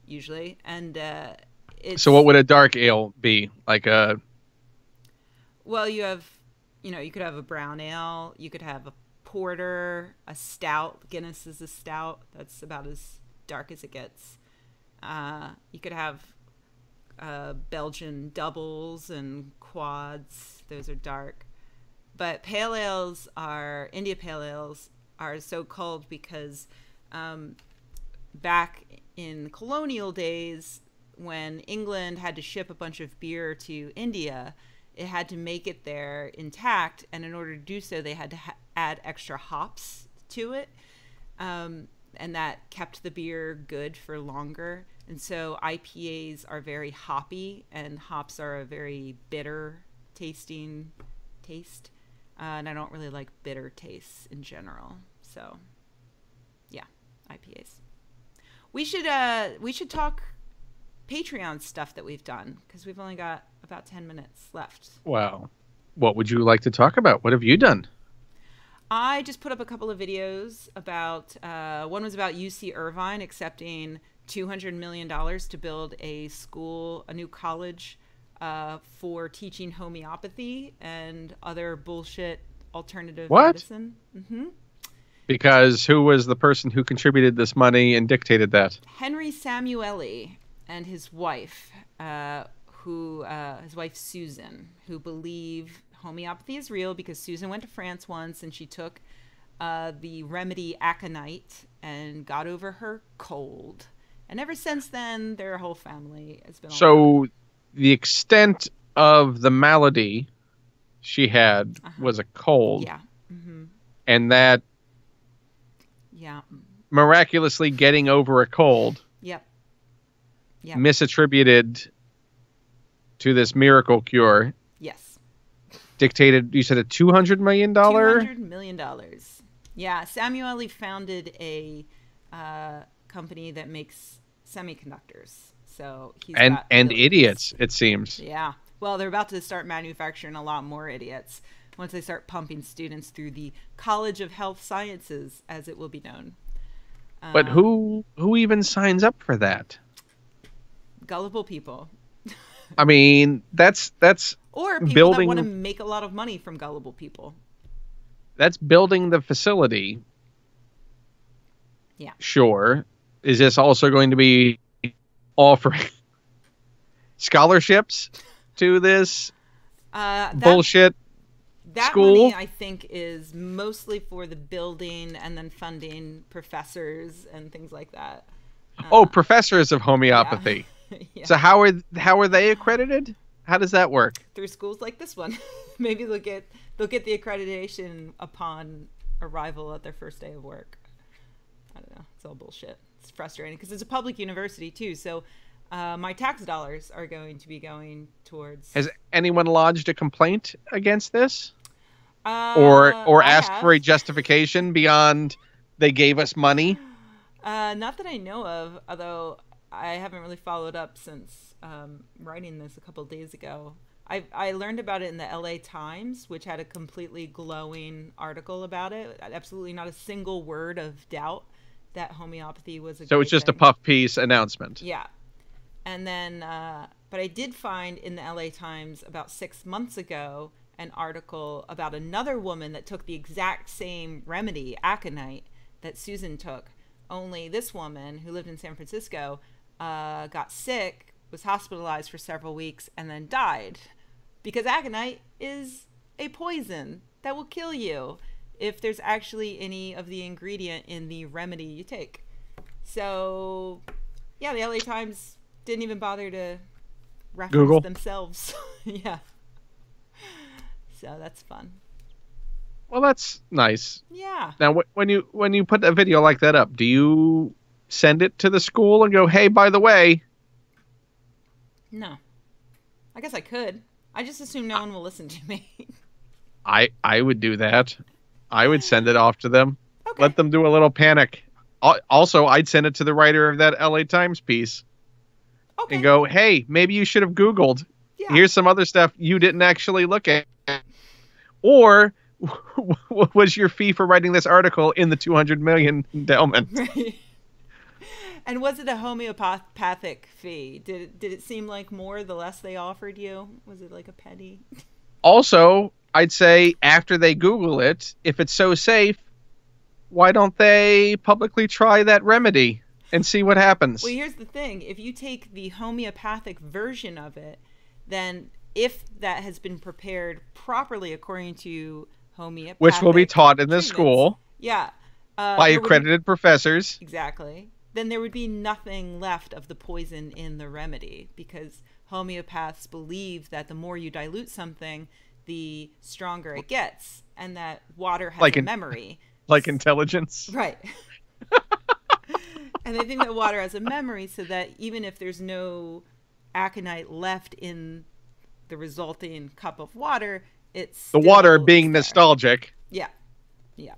usually, and it's. So what would a dark ale be? Like a. Well, you could have a brown ale, you could have a porter, a stout. Guinness is a stout. That's about as dark as it gets. You could have Belgian doubles and quads. Those are dark. But India Pale Ales are so called because back in colonial days, when England had to ship a bunch of beer to India, it had to make it there intact, and in order to do so, they had to add extra hops to it, and that kept the beer good for longer. And so IPAs are very hoppy, and hops are a very bitter tasting taste, and I don't really like bitter tastes in general. So, yeah, IPAs. We should talk Patreon stuff that we've done, because we've only got about 10 minutes left. Wow. What would you like to talk about? What have you done? I just put up a couple of videos about, one was about UC Irvine accepting $200 million to build a new college for teaching homeopathy and other bullshit alternative medicine. Mm-hmm. Because who was the person who contributed this money and dictated that? Henry Samueli and his wife, his wife Susan, who believe homeopathy is real because Susan went to France once and she took the remedy aconite and got over her cold. And ever since then, their whole family has been. So the extent of the malady she had was a cold. Yeah. Mm-hmm. And that miraculously getting over a cold misattributed to this miracle cure. Yes. Dictated, you said a $200 million? $200 million. Yeah. Samueli founded a company that makes semiconductors. So he's and idiots, it seems. Yeah. Well, they're about to start manufacturing a lot more idiots once they start pumping students through the College of Health Sciences, as it will be known. But who even signs up for that? Gullible people. I mean, that's or people that want to make a lot of money from gullible people. That's building the facility. Yeah. Sure. Is this also going to be offering scholarships to this bullshit school? That money, I think, is mostly for the building and then funding professors and things like that. Professors of homeopathy. Yeah. Yeah. So how are they accredited? How does that work? Through schools like this one. Maybe they'll get the accreditation upon arrival at their first day of work. I don't know. It's all bullshit. It's frustrating because it's a public university too. So my tax dollars are going to be going towards. Has anyone lodged a complaint against this? Or asked for a justification beyond they gave us money? Not that I know of, although I haven't really followed up since writing this a couple of days ago. I learned about it in the LA Times, which had a completely glowing article about it. Absolutely not a single word of doubt that homeopathy was a So it's just a puff piece announcement. Yeah. And then, but I did find in the LA Times about 6 months ago an article about another woman that took the exact same remedy, aconite, that Susan took. Only this woman who lived in San Francisco got sick, was hospitalized for several weeks, and then died because aconite is a poison that will kill you if there's actually any of the ingredient in the remedy you take. So, yeah, the LA Times didn't even bother to reference Google themselves. Yeah. So that's fun. Well, that's nice. Yeah. Now, when you put a video like that up, do you send it to the school and go, "Hey, by the way"? No. I guess I could. I just assume no one will listen to me. I would do that. I would send it off to them. Okay. Let them do a little panic. Also, I'd send it to the writer of that LA Times piece Okay. and go, "Hey, maybe you should have Googled. Yeah. Here's some other stuff you didn't actually look at." Or what was your fee for writing this article in the 200 million endowment? Right. And was it a homeopathic fee? Did it seem like more the less they offered you? Was it like a penny? Also, I'd say after they Google it, if it's so safe, why don't they publicly try that remedy and see what happens? Well, here's the thing. If you take the homeopathic version of it, then if that has been prepared properly according to homeopathic, which will be taught in this school, yeah, by accredited professors. Exactly. Then there would be nothing left of the poison in the remedy, because homeopaths believe that the more you dilute something, the stronger it gets, and that water has a memory. Like intelligence. Right. And they think that water has a memory, so that even if there's no aconite left in the resulting cup of water, it's the water being nostalgic. Yeah. Yeah.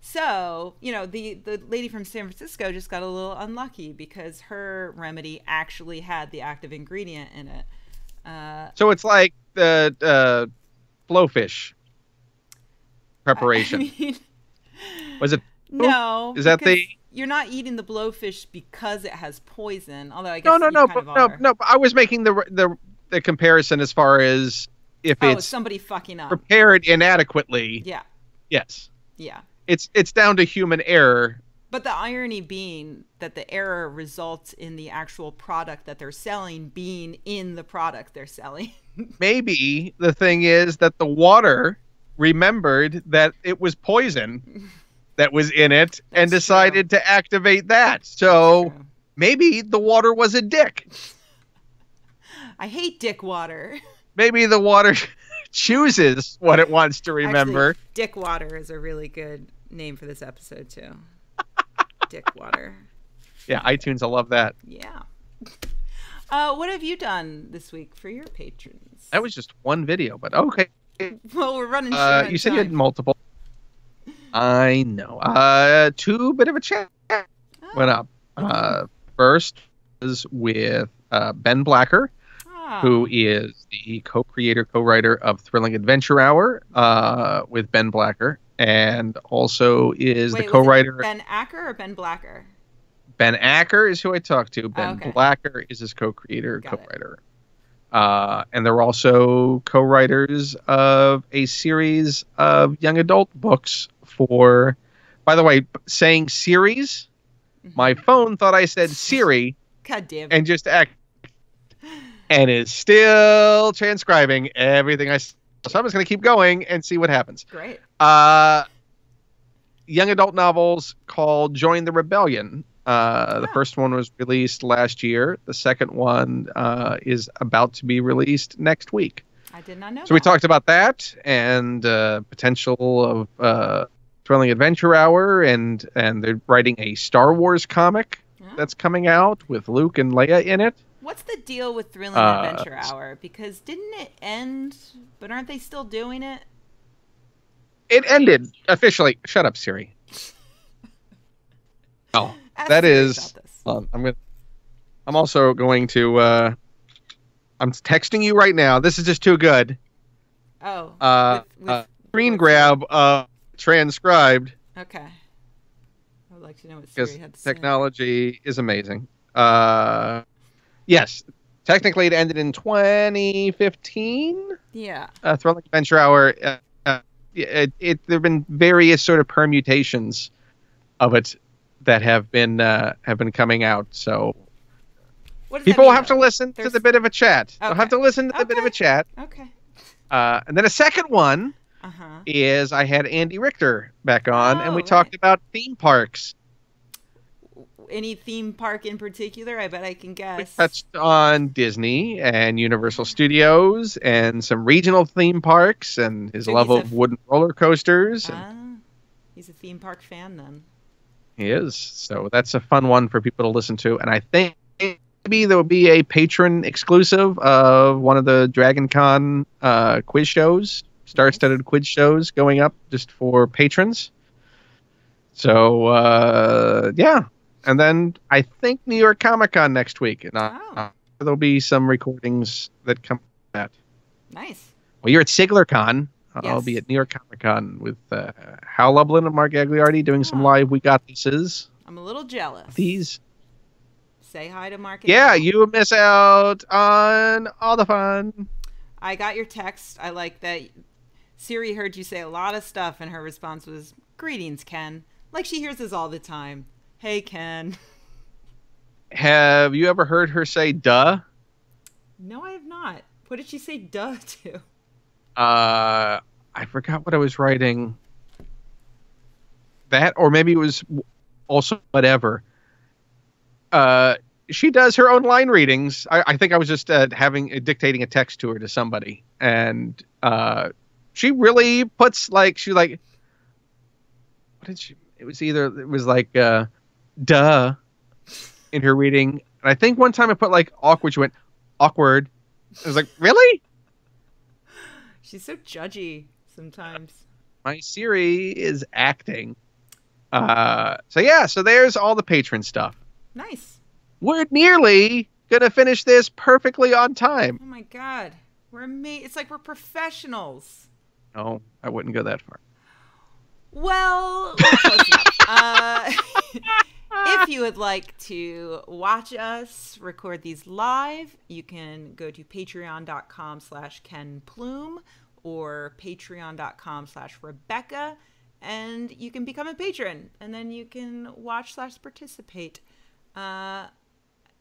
So, the lady from San Francisco just got a little unlucky because her remedy actually had the active ingredient in it. So it's like the blowfish preparation. I mean, was it? No. Is that you're not eating the blowfish because it has poison, although I guess no. But I was making the comparison as far as if it's somebody fucking up, prepared inadequately. Yeah. Yes. Yeah. It's down to human error. But the irony being that the error results in the actual product that they're selling being in the product they're selling. Maybe the thing is that the water remembered that it was poison that was in it and decided to activate that. So maybe the water was a dick. I hate dick water. Maybe the water chooses what it wants to remember. Actually, dick water is a really good name for this episode too. Dick water. Yeah, iTunes, I love that. Yeah. What have you done this week for your patrons? That was just one video, but okay. Well, we're running short. You said you had multiple. I know. Two bit of a chat went up. First was with Ben Blacker, who is the co-creator, co-writer of Thrilling Adventure Hour with Ben Blacker, and also is the co-writer. Ben Acker or Ben Blacker? Ben Acker is who I talked to. Ben Blacker is his co-creator, co-writer. And they're also co-writers of a series of young adult books for, by the way, saying series, my phone thought I said Siri. God damn it. And just and is still transcribing everything I said. So I'm just going to keep going and see what happens. Great. Young adult novels called Join the Rebellion. The first one was released last year. The second one is about to be released next week. I did not know So we talked about that and potential of Thrilling Adventure Hour, and they're writing a Star Wars comic that's coming out with Luke and Leia in it. What's the deal with Thrilling Adventure Hour? Because didn't it end, but aren't they still doing it? It ended officially. Shut up, Siri. Oh, that is. I'm also going to. I'm texting you right now. This is just too good. Oh. Screen grab. Transcribed. Okay. I would like to know what Siri had to say. Technology is amazing. Yes, technically it ended in 2015. Yeah. Thrilling Adventure Hour. There have been various sort of permutations of it that have been coming out. So What does that people will mean have to though? listen to the There's bit of a chat. They'll okay. have to listen to the bit of Okay. a chat. Okay. And then a second one Uh-huh. is I had Andy Richter back on, and we Oh, right. talked about theme parks. Any theme park in particular? I bet I can We guess. touched on Disney and Universal Studios and some regional theme parks and his So love of wooden roller coasters. And ah, he's a theme park fan then. he is. So that's a fun one for people to listen to. And I think maybe there will be a patron exclusive of one of the Dragon Con quiz shows, star-studded quiz shows going up just for patrons. So, yeah. And then I think New York Comic Con next week. And Oh, there'll be some recordings that come from that. nice. Well, you're at SiglerCon. I'll be Yes. at New York Comic Con with Hal Lublin and Mark Gagliardi doing some Oh, live We Got Thises. I'm a little jealous. These. Say hi to Mark and Yeah, Al. you miss out on all the fun. I got your text. I like that Siri heard you say a lot of stuff, and her response was, "Greetings, Ken." Like she hears us all the time. Hey, Ken. Have you ever heard her say duh? No, I have not. What did she say duh to? I forgot what I was writing. That, or maybe it was also whatever. She does her own line readings. I think I was just dictating a text to her to somebody, and she really puts like what did she? It was like duh in her reading, and I think one time I put like awkward. She went awkward. I was like, really? She's so judgy sometimes. My Siri is acting. So yeah, so there's all the patron stuff. Nice. We're nearly gonna finish this perfectly on time. Oh my god. It's like we're professionals. No, I wouldn't go that far. Well, we're close enough. If you would like to watch us record these live, you can go to patreon.com/Ken Plume or patreon.com/Rebecca, and you can become a patron, and then you can watch/participate.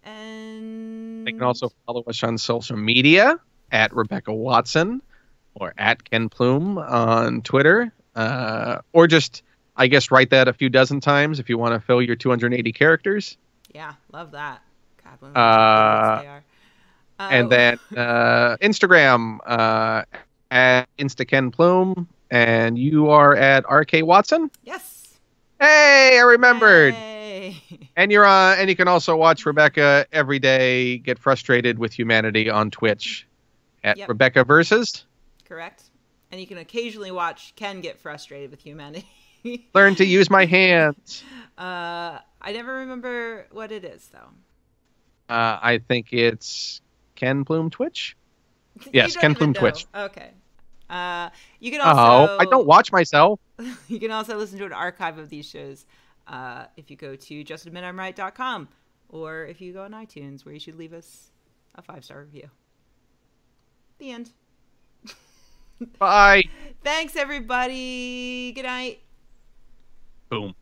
And They can also follow us on social media at Rebecca Watson or at Ken Plume on Twitter, or just, I guess, write that a few dozen times if you want to fill your 280 characters. yeah, love that. God, what idiots they are. And then Instagram at InstaKenPlume, and you are at RK Watson. Yes. Hey, I remembered. Yay. And you're on, and you can also watch Rebecca every day get frustrated with humanity on Twitch at Rebecca Versus. Correct. And you can occasionally watch Ken get frustrated with humanity. Learn to use my hands. I never remember what it is though. I think it's Ken Plume Twitch. Yes, Ken Plume Twitch. Okay. You can also. Oh, I don't watch myself. You can also listen to an archive of these shows if you go to justadmitimright.com or if you go on iTunes, where you should leave us a 5-star review. The end. Bye. Thanks, everybody. Good night. Boom.